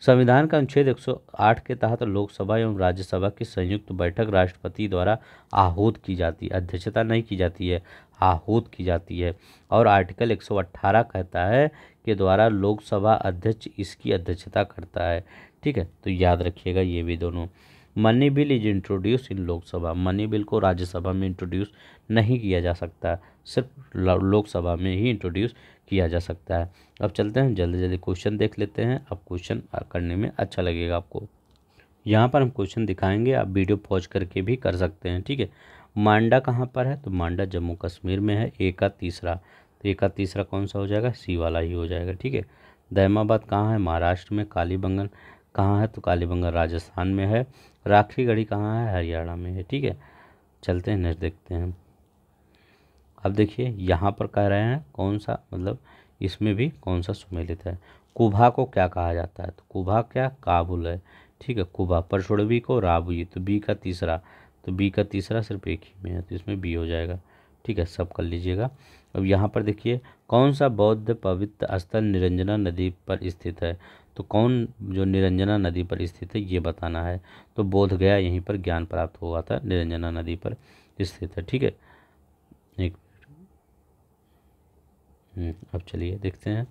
संविधान का अनुच्छेद 108 के तहत लोकसभा एवं राज्यसभा की संयुक्त बैठक राष्ट्रपति द्वारा आहूत की जाती है, अध्यक्षता नहीं की जाती है, आहूत की जाती है। और आर्टिकल 118 कहता है कि द्वारा लोकसभा अध्यक्ष इसकी अध्यक्षता करता है। ठीक है, तो याद रखिएगा ये भी दोनों। Money bill is introduce in Lok Sabha, money bill को राज्यसभा में इंट्रोड्यूस नहीं किया जा सकता, सिर्फ लोकसभा में ही इंट्रोड्यूस किया जा सकता है। अब चलते हैं जल्दी जल्दी क्वेश्चन देख लेते हैं। अब क्वेश्चन करने में अच्छा लगेगा आपको। यहाँ पर हम क्वेश्चन दिखाएंगे, आप वीडियो पॉज करके भी कर सकते हैं। ठीक है, मांडा कहाँ पर है? तो मांडा जम्मू कश्मीर में है। ए का तीसरा, तो ए का तीसरा कौन सा हो जाएगा? सी वाला ही हो जाएगा। ठीक है, दैमाबाद कहाँ है? महाराष्ट्र में। कालीबंगन कहाँ है? तो कालीबंगन राजस्थान में है। राखी गढ़ी कहाँ है? हरियाणा में है। ठीक है, चलते हैं नेक्स्ट देखते हैं। अब देखिए यहाँ पर कह रहे हैं कौन सा, मतलब इसमें भी कौन सा सुमेलित है। कुभा को क्या कहा जाता है? तो कुभा क्या? काबुल है। ठीक है, कुभा। परशुड़बी को राबुई, तो बी का तीसरा, तो बी का तीसरा सिर्फ एक ही में है, तो इसमें बी हो जाएगा। ठीक है, सब कर लीजिएगा। अब यहाँ पर देखिए कौन सा बौद्ध पवित्र स्थल निरंजना नदी पर स्थित है? तो कौन जो निरंजना नदी पर स्थित है ये बताना है। तो बोध गया, यहीं पर ज्ञान प्राप्त हुआ था, निरंजना नदी पर स्थित है। ठीक है, एक अब चलिए देखते हैं।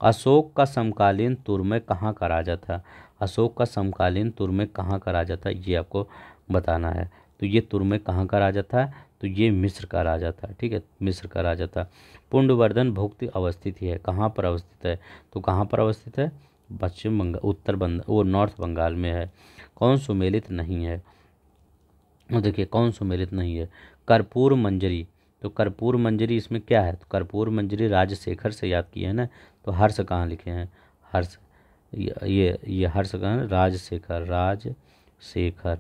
अशोक का समकालीन तुर्मे कहाँ का राजा था? अशोक का समकालीन तुर्मे कहाँ का राजा था ये आपको बताना है। तो ये तुर्मे कहाँ का राजा था? तो ये मिस्र का राजा था। ठीक है, मिस्र का राजा था। पुंडवर्धन भुक्ति अवस्थित है, कहाँ पर अवस्थित है? तो कहाँ पर अवस्थित है? पश्चिम बंगाल, उत्तर बंगाल, वो नॉर्थ बंगाल में है। कौन सुमेलित नहीं है? देखिए कौन सुमेलित नहीं है? कर्पूर मंजरी। तो कर्पूर मंजरी इसमें क्या है? तो कर्पूर मंजरी राजशेखर से याद किए हैं ना। तो हर्ष कहाँ लिखे हैं? हर्ष, ये हर्ष कहाँ है? राजशेखर, राजशेखर।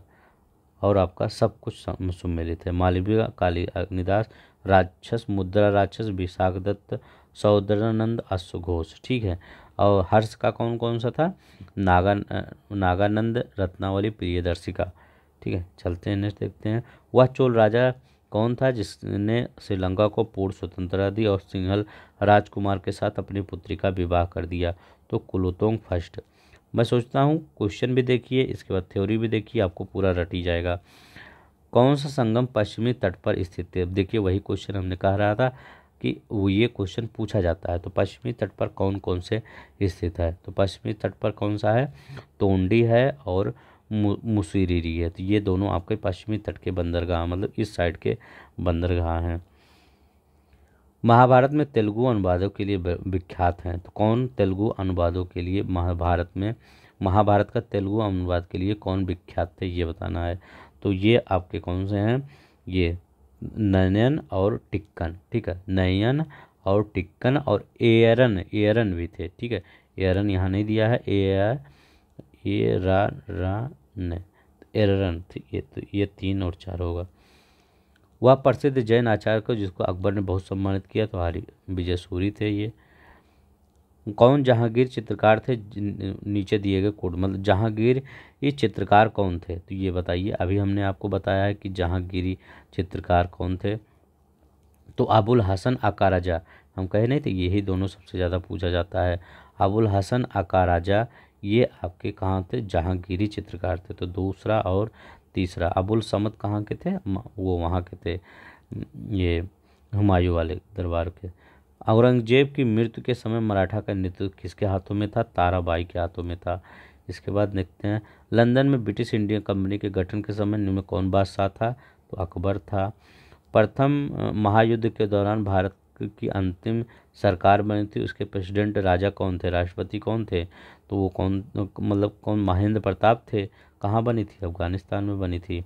और आपका सब कुछ सुमेलित है। मालवीय, काली अग्निदास, राक्षस, मुद्रा राक्षस, विशाख दत्त, सौदरानंद, अश्वघोष। ठीक है, और हर्ष का कौन कौन सा था? नागानंद, रत्नावली, प्रियदर्शिका। ठीक है, चलते हैं नेक्स्ट देखते हैं। वह चोल राजा कौन था जिसने श्रीलंका को पूर्ण स्वतंत्रता दी और सिंहल राजकुमार के साथ अपनी पुत्री का विवाह कर दिया? तो कुलोतुंग फर्स्ट। मैं सोचता हूँ क्वेश्चन भी देखिए, इसके बाद थ्योरी भी देखिए, आपको पूरा रट ही जाएगा। कौन सा संगम पश्चिमी तट पर स्थित है? देखिए वही क्वेश्चन हमने कह रहा था कि वो ये क्वेश्चन पूछा जाता है। तो पश्चिमी तट पर कौन कौन से स्थित है? तो पश्चिमी तट पर कौन सा है? तोंडी है और मुसिरिरी है। तो ये दोनों आपके पश्चिमी तट के बंदरगाह, मतलब इस साइड के बंदरगाह हैं। महाभारत में तेलुगु अनुवादों के लिए विख्यात हैं। तो कौन तेलुगु अनुवादों के लिए महाभारत का तेलुगु अनुवाद के लिए कौन विख्यात थे ये बताना है। तो ये आपके कौन से हैं? ये नयन और टिक्कन। ठीक है, नयन और टिक्कन और एरन, एरन भी थे। ठीक है, एरन यहाँ नहीं दिया है, एरन, तो ये 3 और 4 होगा। वह प्रसिद्ध जैन आचार्य को जिसको अकबर ने बहुत सम्मानित किया, तो हरि विजय सूरी थे ये। कौन जहांगीर चित्रकार थे? नीचे दिए गए कोड, मतलब जहांगीर ये चित्रकार कौन थे? तो ये बताइए। अभी हमने आपको बताया है कि जहांगीरी चित्रकार कौन थे। तो अबुल हसन आका राजा, हम कहे नहीं थे यही दोनों सबसे ज़्यादा पूछा जाता है। अबुल हसन आका राजा ये आपके कहाँ थे? जहांगीरी चित्रकार थे। तो दूसरा और तीसरा। अबुल समद कहाँ के थे? वो वहाँ के थे, ये हुमायूं वाले दरबार के। औरंगजेब की मृत्यु के समय मराठा का नेतृत्व किसके हाथों में था? ताराबाई के हाथों में था। इसके बाद देखते हैं लंदन में ब्रिटिश इंडियन कंपनी के गठन के समय निम्न में कौन बादशाह था? तो अकबर था। प्रथम महायुद्ध के दौरान भारत की अंतिम सरकार बनी थी, उसके प्रेसिडेंट राजा कौन थे? राष्ट्रपति कौन थे? तो वो कौन, मतलब कौन? महेंद्र प्रताप थे। कहाँ बनी थी? अफगानिस्तान में बनी थी।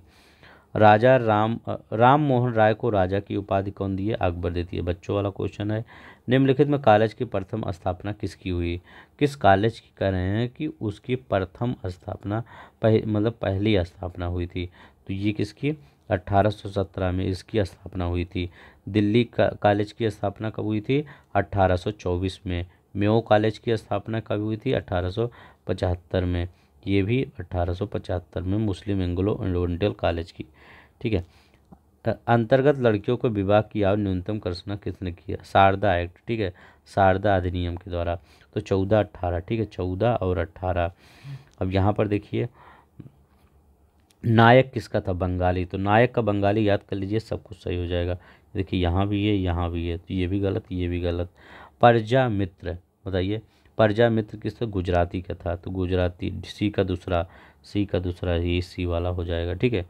राजा राम मोहन राय को राजा की उपाधि कौन दी है? अकबर देती है। बच्चों वाला क्वेश्चन है। निम्नलिखित में कॉलेज की प्रथम स्थापना किसकी हुई? किस कॉलेज की कह रहे हैं कि उसकी प्रथम स्थापना मतलब पहली स्थापना हुई थी? तो ये किसकी? 1817 में इसकी स्थापना हुई थी। दिल्ली कॉलेज की स्थापना कब हुई थी? 1824 में। मेयो कॉलेज की स्थापना कब हुई थी? 1875 में। ये भी 1875 में मुस्लिम एंग्लो ओरिएंटल कॉलेज की। ठीक है, अंतर्गत लड़कियों को विवाह की आयु न्यूनतम घोषणा किसने किया? शारदा एक्ट, ठीक है, शारदा अधिनियम के द्वारा। तो 14-18, ठीक है, 14 और 18। अब यहाँ पर देखिए नायक किसका था? बंगाली। तो नायक का बंगाली याद कर लीजिए, सब कुछ सही हो जाएगा। देखिए यहाँ भी है, यहाँ भी है, तो ये भी गलत, ये भी गलत। प्रजा मित्र, बताइए प्रजा मित्र किसका? गुजराती का था। तो गुजराती, सी का दूसरा, ये सी वाला हो जाएगा, ठीक है।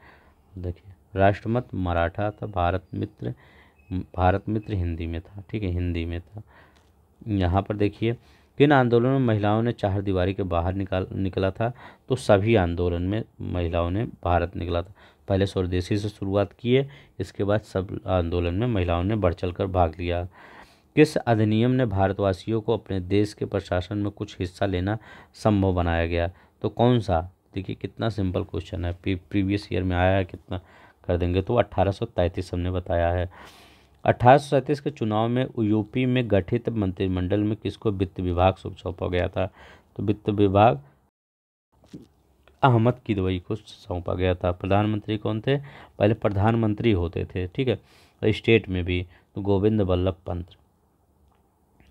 देखिए राष्ट्रमत मराठा था, भारत मित्र हिंदी में था, ठीक है, हिंदी में था। यहाँ पर देखिए किन आंदोलनों में महिलाओं ने चार दीवारी के बाहर निकला था? तो सभी आंदोलन में महिलाओं ने भारत निकला था। पहले स्वदेशी से शुरुआत की है, इसके बाद सब आंदोलन में महिलाओं ने बढ़ चढ़कर भाग लिया। किस अधिनियम ने भारतवासियों को अपने देश के प्रशासन में कुछ हिस्सा लेना संभव बनाया गया? तो कौन सा? देखिए कितना सिंपल क्वेश्चन है, प्रीवियस ईयर में आया है, कितना कर देंगे। तो 1833 हमने बताया है। 1837 के चुनाव में यूपी में गठित मंत्रिमंडल में किसको वित्त विभाग सौंपा गया था? तो वित्त विभाग अहमद किदवई को सौंपा गया था। प्रधानमंत्री कौन थे? पहले प्रधानमंत्री होते थे, ठीक है, और स्टेट में भी तो गोविंद वल्लभ पंत।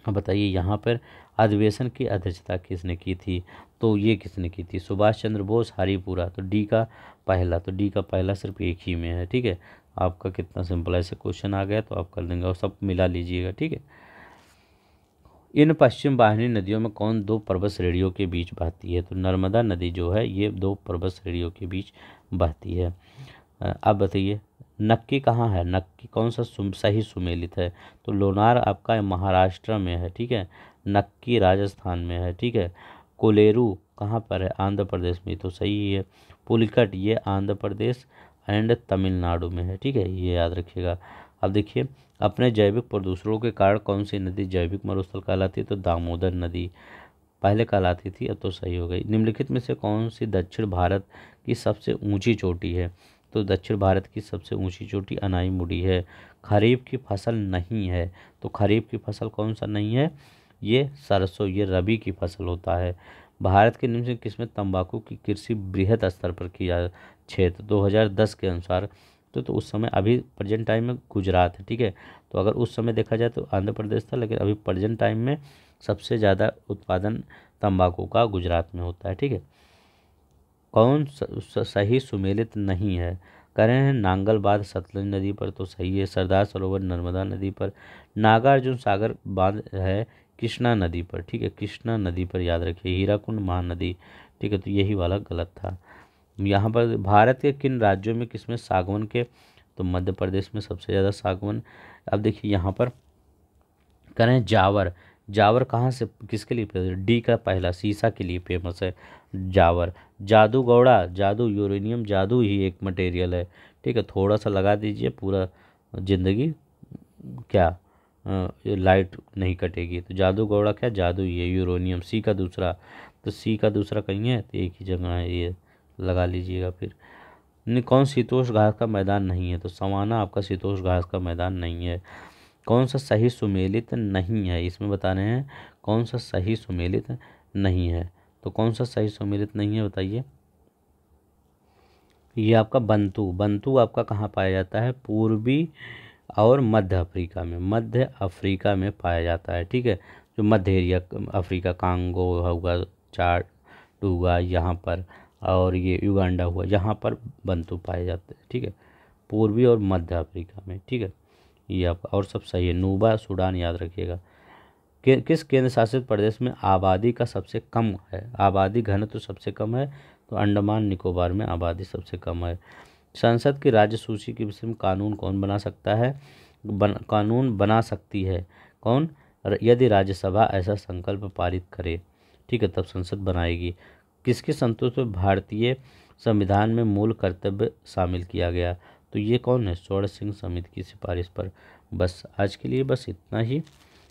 अब बताइए यहाँ पर अधिवेशन की अध्यक्षता किसने की थी? तो ये किसने की थी? सुभाष चंद्र बोस, हरिपुरा। तो डी का पहला सिर्फ एक ही में है, ठीक है। आपका कितना सिंपल ऐसे क्वेश्चन आ गया तो आप कर देंगे और सब मिला लीजिएगा, ठीक है। इन पश्चिम वाहिनी नदियों में कौन दो पर्वत श्रेणियों के बीच बहती है? तो नर्मदा नदी जो है ये दो पर्वत श्रेणियों के बीच बहती है। अब बताइए नक्की कहाँ है? नक्की कौन सा सही सुमेलित है? तो लोनार आपका महाराष्ट्र में है, ठीक है, नक्की राजस्थान में है, ठीक है। कोलेरू कहाँ पर है? आंध्र प्रदेश में, तो सही है। पुलिकट ये आंध्र प्रदेश एंड तमिलनाडु में है, ठीक है, ये याद रखिएगा। अब देखिए अपने जैविक प्रदूषणों के कारण कौन सी नदी जैविक मरुस्थल कहलाती है? तो दामोदर नदी पहले कहलाती थी, अब तो सही हो गई। निम्नलिखित में से कौन सी दक्षिण भारत की सबसे ऊंची चोटी है? तो दक्षिण भारत की सबसे ऊंची चोटी अनाईमुड़ी है। खरीफ की फसल नहीं है, तो खरीफ की फसल कौन सा नहीं है? ये सरसों, ये रबी की फसल होता है। भारत के निम्न से किसमें तंबाकू की कृषि बृहद स्तर पर की जा क्षेत्र 2010 के अनुसार? तो उस समय, अभी प्रेजेंट टाइम में गुजरात है, ठीक है। तो अगर उस समय देखा जाए तो आंध्र प्रदेश था, लेकिन अभी प्रेजेंट टाइम में सबसे ज़्यादा उत्पादन तंबाकू का गुजरात में होता है, ठीक है। कौन सही सुमेलित नहीं है? कह रहे हैं नांगल बांध सतलुज नदी पर, तो सही है। सरदार सरोवर नर्मदा नदी पर। नागार्जुन सागर बांध है कृष्णा नदी पर, ठीक है, कृष्णा नदी पर, याद रखिए। हीराकुंड महानदी, ठीक है, तो यही वाला गलत था। यहाँ पर भारत के किन राज्यों में किसमें सागवन के? तो मध्य प्रदेश में सबसे ज़्यादा सागवन। अब देखिए यहाँ पर करें जावर, जावर कहाँ से किसके लिए फेमस? डी का पहला, सीसा के लिए फेमस है जावर। जादूगौड़ा, जादू यूरेनियम जादू ही एक मटेरियल है, ठीक है, थोड़ा सा लगा दीजिए पूरा जिंदगी क्या लाइट नहीं कटेगी। तो जादूगौड़ा क्या? जादू ही है, यूरेनियम। सी का दूसरा, तो सी का दूसरा कहीं है तो एक ही जगह है, ये लगा लीजिएगा। फिर कौन शीतोष्ण घास का मैदान नहीं है? तो सवाना आपका शीतोष्ण घास का मैदान नहीं है। कौन सा सही सुमेलित नहीं है? इसमें बता रहे हैं कौन सा सही सुमेलित नहीं है। तो कौन सा सही सुमेलित नहीं है बताइए? ये आपका बंतू आपका कहाँ पाया जाता है? पूर्वी और मध्य अफ्रीका में पाया जाता है, ठीक है। जो मध्य एरिया अफ्रीका, कांगो हुआ, चाड हुआ यहाँ पर, और ये युगांडा हुआ, यहाँ पर बंतू पाए जाते हैं, ठीक है, पूर्वी और मध्य अफ्रीका में, ठीक है। ये आपका और सब सही है। नूबा सूडान याद रखिएगा। किस केंद्र शासित प्रदेश में आबादी का सबसे कम है? आबादी घनत्व सबसे कम है, तो अंडमान निकोबार में आबादी सबसे कम है। संसद की राज्य सूची के विषय में कानून कौन बना सकता है? कानून बना सकती है कौन? यदि राज्यसभा ऐसा संकल्प पारित करे, ठीक है, तब संसद बनाएगी। किसके संतुष्ट में भारतीय संविधान में मूल कर्तव्य शामिल किया गया? तो ये कौन है? स्वर्ण सिंह समिति की सिफारिश पर। बस आज के लिए बस इतना ही।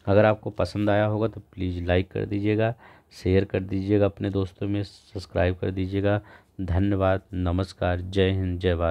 अगर आपको पसंद आया होगा तो प्लीज़ लाइक कर दीजिएगा, शेयर कर दीजिएगा अपने दोस्तों में, सब्सक्राइब कर दीजिएगा। धन्यवाद, नमस्कार, जय हिंद, जय भारत।